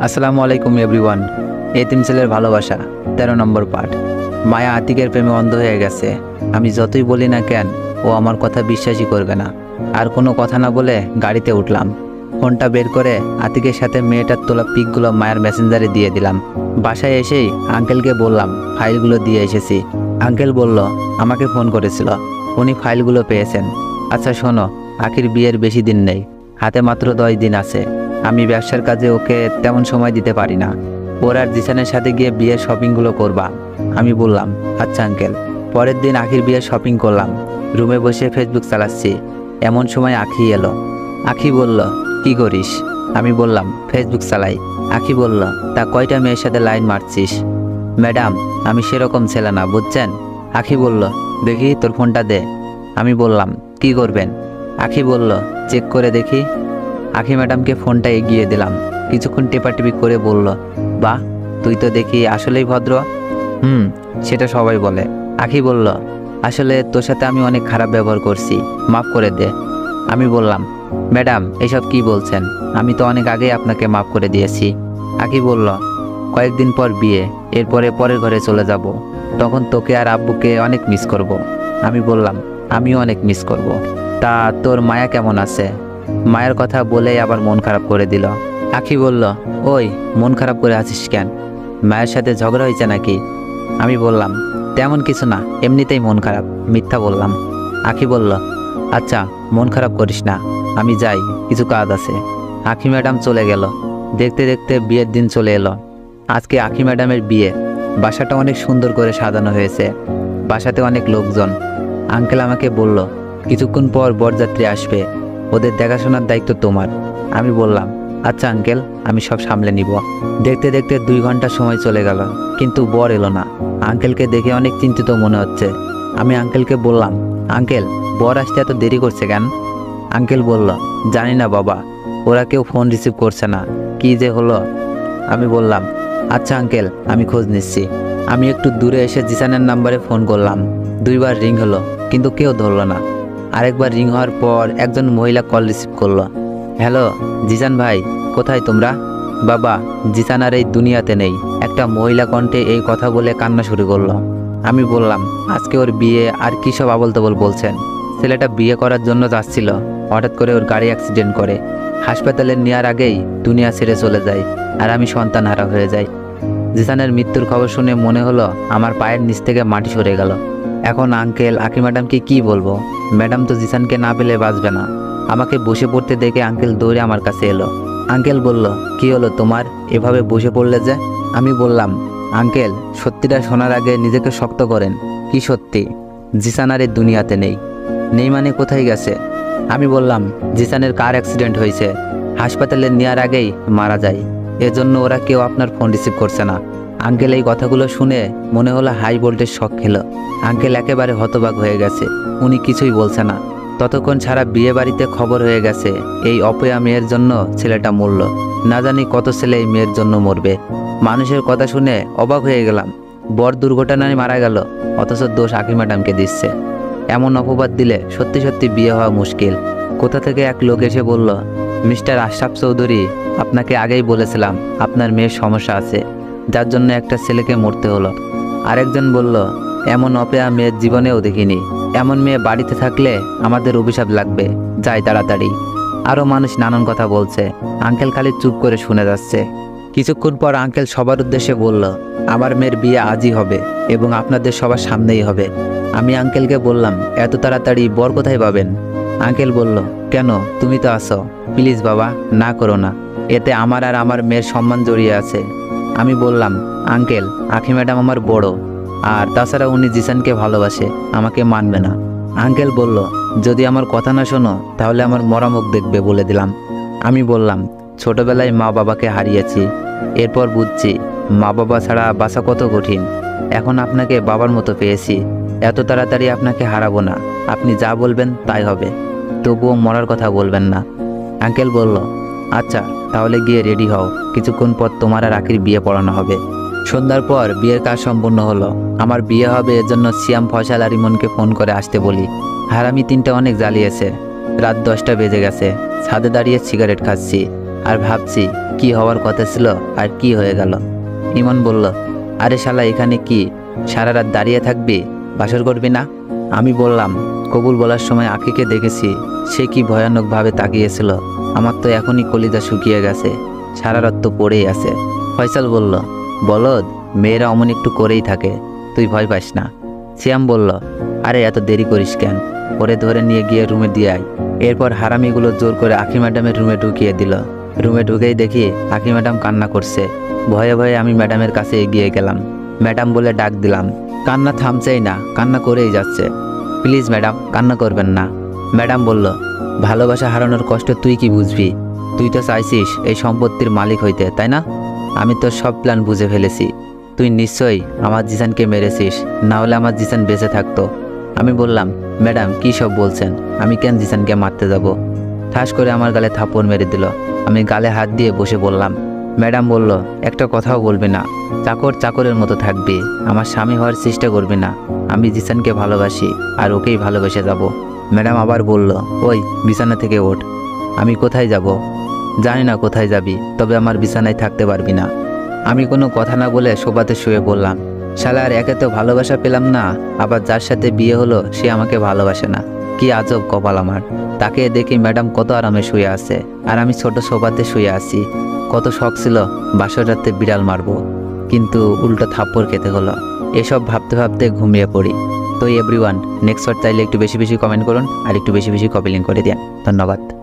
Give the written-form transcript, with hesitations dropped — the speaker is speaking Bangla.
আসসালামু আলাইকুম এভরিওয়ান। এতিম ছেলের ভালোবাসা 13 নম্বর পার্ট। মায়া আতিকের প্রেমে অন্ধ হয়ে গেছে। আমি যতই বলি না কেন, ও আমার কথা বিশ্বাসই করবে না। আর কোনো কথা না বলে গাড়িতে উঠলাম। ফোনটা বের করে আতিকের সাথে মেয়েটার তোলা পিকগুলো মায়ের মেসেঞ্জারে দিয়ে দিলাম। বাসায় এসেই আঙ্কেলকে বললাম ফাইলগুলো দিয়ে এসেছি। আঙ্কেল বলল আমাকে ফোন করেছিল, উনি ফাইলগুলো পেয়েছেন। আচ্ছা শোনো, আখির বিয়ের বেশি দিন নেই, হাতে মাত্র 10 দিন আছে। আমি ব্যবসার কাজে ওকে তেমন সময় দিতে পারি না। ওর আর জিসানের সাথে গিয়ে বিয়ের শপিংগুলো করবা। আমি বললাম আচ্ছা আঙ্কেল। পরের দিন আখির বিয়ের শপিং করলাম। রুমে বসে ফেসবুক চালাচ্ছি, এমন সময় আখি এলো। আখি বলল কি করিস? আমি বললাম ফেসবুক চালাই। আখি বলল তা কয়টা মেয়ের সাথে লাইন মারছিস? ম্যাডাম আমি সেরকম ছেলে না, বুঝছেন? আখি বলল দেখি তোর ফোনটা দে। আমি বললাম কি করবেন? আখি বলল চেক করে দেখি। আখি ম্যাডামকে ফোনটা এগিয়ে দিলাম। কিছুক্ষণ টেপাটেপি করে বলল বাহ, তুই তো দেখি আসলেই ভদ্র। সেটা সবাই বলে। আখি বলল আসলে তোর সাথে আমি অনেক খারাপ ব্যবহার করছি, মাফ করে দে। আমি বললাম ম্যাডাম এসব কি বলছেন? আমি তো অনেক আগেই আপনাকে মাফ করে দিয়েছি। আখি বলল কয়েকদিন পর বিয়ে, এরপরে পরের ঘরে চলে যাব, তখন তোকে আর আব্বুকে অনেক মিস করব। আমি বললাম আমিও অনেক মিস করব। তা তোর মায়া কেমন আছে? মায়ের কথা বলেই আবার মন খারাপ করে দিল। আখি বলল ওই মন খারাপ করে আছিস কেন? মায়ের সাথে ঝগড়া হয়েছে নাকি? আমি বললাম তেমন কিছু না, এমনিতেই মন খারাপ, মিথ্যা বললাম। আখি বলল আচ্ছা মন খারাপ করিস না, আমি যাই, কিছু কাজ আছে। আখি ম্যাডাম চলে গেল। দেখতে দেখতে বিয়ের দিন চলে এলো। আজকে আখি ম্যাডামের বিয়ে। বাসাটা অনেক সুন্দর করে সাজানো হয়েছে। বাসাতে অনেক লোকজন। আঙ্কেল আমাকে বলল কিছুক্ষণ পর বরযাত্রী আসবে, ওদের দেখাশোনার দায়িত্ব তোমার। আমি বললাম আচ্ছা আঙ্কেল, আমি সব সামলে নিব। দেখতে দেখতে 2 ঘন্টা সময় চলে গেল, কিন্তু বর এলো না। আঙ্কেলকে দেখে অনেক চিন্তিত মনে হচ্ছে। আমি আঙ্কেলকে বললাম আঙ্কেল বর আসতে এত দেরি করছে কেন? আঙ্কেল বলল জানি না বাবা, ওরা কেউ ফোন রিসিভ করছে না, কি যে হলো। আমি বললাম আচ্ছা আঙ্কেল, আমি খোঁজ নিচ্ছি। আমি একটু দূরে এসে জিসানের নাম্বারে ফোন করলাম। 2 বার রিং হলো, কিন্তু কেউ ধরলো না। আরেকবার রিং হওয়ার পর একজন মহিলা কল রিসিভ করলো। হ্যালো জিসান ভাই, কোথায় তোমরা? বাবা জিসান আর এই দুনিয়াতে নেই। একটা মহিলা কণ্ঠে এই কথা বলে কান্না শুরু করলো। আমি বললাম আজকে ওর বিয়ে, আর কী সব আবল তাবল বলছেন। ছেলেটা বিয়ে করার জন্য যাচ্ছিল, হঠাৎ করে ওর গাড়ি অ্যাক্সিডেন্ট করে হাসপাতালে নেওয়ার আগেই দুনিয়া ছেড়ে চলে যায়, আর আমি সন্তানহারা হয়ে যাই। জিসানের মৃত্যুর খবর শুনে মনে হলো আমার পায়ের নিচ থেকে মাটি সরে গেল। এখন আঙ্কেল আখি ম্যাডামকে কি বলবো? ম্যাডাম তো জিসানকে না পেলে বাঁচবে না। আমাকে বসে পড়তে দেখে আঙ্কেল দৌড়ে আমার কাছে এলো। আঙ্কেল বলল কি হলো তোমার, এভাবে বসে পড়লে যে? আমি বললাম আঙ্কেল সত্যিটা শোনার আগে নিজেকে শক্ত করেন। কি সত্যি? জিসান আর এই দুনিয়াতে নেই। নেই মানে কোথায় গেছে? আমি বললাম জিসানের কার অ্যাক্সিডেন্ট হয়েছে, হাসপাতালে নেওয়ার আগেই মারা যায়, এজন্য ওরা কেউ আপনার ফোন রিসিভ করছে না। আঙ্কেল এই কথাগুলো শুনে মনে হলো হাই ভোল্টেজ শক খেলো। আঙ্কেল একেবারে হতবাক হয়ে গেছে, উনি কিছুই বলছে না। ততক্ষণ সারা বিয়ে বাড়িতে খবর হয়ে গেছে এই অপয়া মেয়ের জন্য ছেলেটা মরল। না জানি কত ছেলে এই মেয়ের জন্য মরবে। মানুষের কথা শুনে অবাক হয়ে গেলাম। বর দুর্ঘটনায় মারা গেল, অথচ দোষ আখি ম্যাডামকে দিচ্ছে। এমন অপবাদ দিলে সত্যি সত্যি বিয়ে হওয়া মুশকিল। কোথা থেকে এক লোক এসে বলল মিস্টার আশরাফ চৌধুরী, আপনাকে আগেই বলেছিলাম আপনার মেয়ের সমস্যা আছে, যার জন্য একটা ছেলেকে মরতে হলো। আরেকজন বলল এমন অপয়া মেয়ের জীবনেও দেখিনি, এমন মেয়ে বাড়িতে থাকলে আমাদের অভিশাপ লাগবে, যাই তাড়াতাড়ি। আরও মানুষ নানান কথা বলছে। আঙ্কেল খালি চুপ করে শুনে যাচ্ছে। কিছুক্ষণ পর আঙ্কেল সবার উদ্দেশ্যে বলল আমার মেয়ের বিয়ে আজই হবে, এবং আপনাদের সবার সামনেই হবে। আমি আঙ্কেলকে বললাম এত তাড়াতাড়ি বর কোথায় পাবেন? আঙ্কেল বলল কেন, তুমি তো আছো, প্লিজ বাবা না করো না, এতে আমার আর আমার মেয়ের সম্মান জড়িয়ে আছে। আমি বললাম আঙ্কেল আখি ম্যাডাম আমার বড়, আর তাছাড়া উনি জিসানকে ভালোবাসে, আমাকে মানবে না। আঙ্কেল বলল যদি আমার কথা না শোনো তাহলে আমার মরামুখ দেখবে বলে দিলাম। আমি বললাম ছোটবেলায় মা বাবাকে হারিয়েছি, এরপর বুঝছি মা বাবা ছাড়া বাঁচা কত কঠিন। এখন আপনাকে বাবার মতো পেয়েছি, এত তাড়াতাড়ি আপনাকে হারাবো না, আপনি যা বলবেন তাই হবে, তবুও মরার কথা বলবেন না। আঙ্কেল বলল আচ্ছা তাহলে গিয়ে রেডি হও, কিছুক্ষণ পর তোমার আর আখির বিয়ে পড়ানো হবে। সন্ধ্যার পর বিয়ের কাজ সম্পূর্ণ হলো। আমার বিয়ে হবে এজন্য সিয়াম, ফয়সাল আর ইমনকে ফোন করে আসতে বলি। হারামি 3টা অনেক জ্বালিয়েছে। রাত 10টা বেজে গেছে। ছাদে দাঁড়িয়ে সিগারেট খাচ্ছি। আর ভাবছি কি হওয়ার কথা ছিল আর কি হয়ে গেল। ইমন বলল, আরে শালা এখানে কি সারা রাত দাঁড়িয়ে থাকবি, বাসর করবি না? আমি বললাম, কবুল বলার সময় আঁখিকে দেখেছি, সে কি ভয়ানকভাবে তাকিয়েছিল। আমার তো এখনই কলিজা শুকিয়ে গেছে, সারা রাত তো পড়েই আছে। ফয়সাল বলল, বলদ, মেয়েরা অমন একটু করেই থাকে, তুই ভয় পাস না। সিয়াম বলল, আরে এত দেরি করিস কেন, ওরে ধরে নিয়ে গিয়ে রুমে দিয়ে আয়। এরপর হারামিগুলো জোর করে আঁখি ম্যাডামের রুমে ঢুকিয়ে দিল। রুমে ঢুকেই দেখি আঁখি ম্যাডাম কান্না করছে। ভয়ে ভয়ে আমি ম্যাডামের কাছে এগিয়ে গেলাম। ম্যাডাম বলে ডাক দিলাম, কান্না থামছেই না, কান্না করেই যাচ্ছে। প্লিজ ম্যাডাম, কান্না করবেন না। ম্যাডাম বলল, ভালোবাসা হারানোর কষ্ট তুই কি বুঝবি? তুই তো চাইছিস এই সম্পত্তির মালিক হইতে, তাই না? আমি তো সব প্ল্যান বুঝে ফেলেছি। তুই নিশ্চয়ই আমার জিসানকে মেরেছিস, না হলে আমার জিসান বেঁচে থাকতো। আমি বললাম, ম্যাডাম কী সব বলছেন, আমি কেন জিসানকে মারতে যাব? ঠাস করে আমার গালে থাপ্পড় মেরে দিল। আমি গালে হাত দিয়ে বসে বললাম। ম্যাডাম বলল, একটা কথাও বলবি না, চাকর চাকরের মতো থাকবি, আমার স্বামী হওয়ার চেষ্টা করবি না। আমি জিসানকে ভালোবাসি আর ওকেই ভালোবেসে যাব। ম্যাডাম আবার বলল, ওই বিছানা থেকে ওঠ। আমি কোথায় যাব? জানি না কোথায় যাবি, তবে আমার বিছানায় থাকতে পারবি না। আমি কোনো কথা না বলে সোফাতে শুয়ে পড়লাম। শালা আর একে তো ভালোবাসা পেলাম না, আবার যার সাথে বিয়ে হলো সে আমাকে ভালোবাসে না। কি আজব কপাল আমার। তাকে দেখি ম্যাডাম কত আরামে শুয়ে আছে, আর আমি ছোট সোফাতে শুয়ে আছি। কত শখ ছিল বাসর রাতে বিড়াল মারবো, কিন্তু উল্টো থাপ্পড় খেতে হলো। এসব ভাবতে ভাবতে ঘুমিয়ে পড়ি। তো এভরিওয়ান, নেক্সট চাইলে একটু বেশি বেশি কমেন্ট করুন আর একটু বেশি বেশি কপি লিঙ্ক করে দিন। ধন্যবাদ।